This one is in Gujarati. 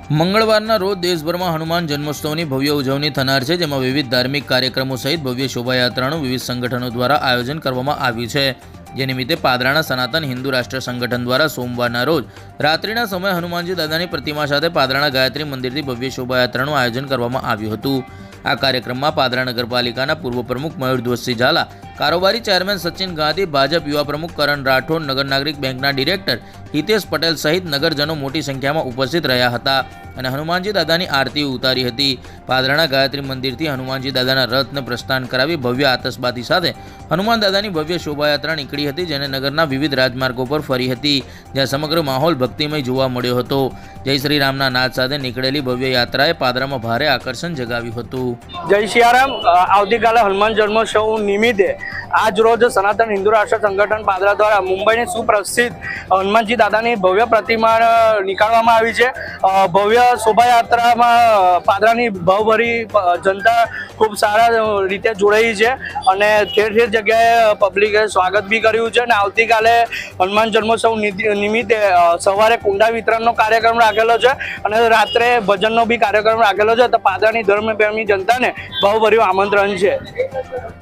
મંગળવારના રોજ દેશભરમાં હનુમાન જન્મોત્સવની ભવ્ય ઉજવણી થનાર છે, જેમાં વિવિધ ધાર્મિક કાર્યક્રમો સહિત ભવ્ય શોભાયાત્રાનું વિવિધ સંગઠનો દ્વારા આયોજન કરવામાં આવ્યું છે। જે નિમિત્તે પાદરાના સનાતન હિન્દુ રાષ્ટ્ર સંગઠન દ્વારા સોમવારના રોજ રાત્રિના સમયે હનુમાનજી દાદાની પ્રતિમા સાથે પાદરાના ગાયત્રી મંદિરથી ભવ્ય શોભાયાત્રાનું આયોજન કરવામાં આવ્યું હતું। આ કાર્યક્રમમાં પાદરા નગરપાલિકાના પૂર્વ પ્રમુખ મયુર ધ્વજસિંહ ઝાલા, કારોબારી ચેરમેન સચિન ગાંધી, ભાજપ યુવા પ્રમુખ કરણ રાઠોડ, નગર નાગરિક બેંકના ડિરેક્ટર હિતેશ પટેલ સહિત નગરજનો મોટી સંખ્યામાં ઉપસ્થિત રહ્યા હતા અને હનુમાનજી દાદાની આરતી ઉતારી હતી। પાદરાના ગાયત્રી મંદિરથી હનુમાનજી દાદાના રથને પ્રસ્થાન કરાવી ભવ્ય આતશબાજી સાથે હનુમાન દાદાની ભવ્ય શોભાયાત્રા નીકળી હતી, જેને નગરના વિવિધ રાજમાર્ગો પર ફરી હતી, જ્યાં સમગ્ર માહોલ ભક્તિમય જોવા મળ્યો હતો। જય શ્રી રામના નાદ સાથે નીકળેલી ભવ્ય યાત્રાએ પાદરામાં ભારે આકર્ષણ જગાવ્યું હતું। જય સિયારામ। આવતીકાલે હનુમાન જન્મોત્સવ નિમિત્તે આજ રોજ સનાતન હિન્દુ રાષ્ટ્ર સંગઠન પાદરા દ્વારા મુંબઈની સુપ્રસિદ્ધ હનુમાનજી દાદાની ભવ્ય પ્રતિમા નીકાળવામાં આવી છે। ભવ્ય શોભાયાત્રામાં પાદરાની ભાવભરી જનતા ખૂબ સારા રીતે જોડાઈ છે અને ઠેર ઠેર જગ્યાએ પબ્લિકે સ્વાગત બી કર્યું છે। અને આવતીકાલે હનુમાન જન્મોત્સવ નિમિત્તે સવારે કુંડા વિતરણનો કાર્યક્રમ રાખેલો છે અને રાત્રે ભજનનો બી કાર્યક્રમ રાખેલો છે। તો પાદરાની ધર્મપ્રેમી જનતાને ભાવભર્યું આમંત્રણ છે।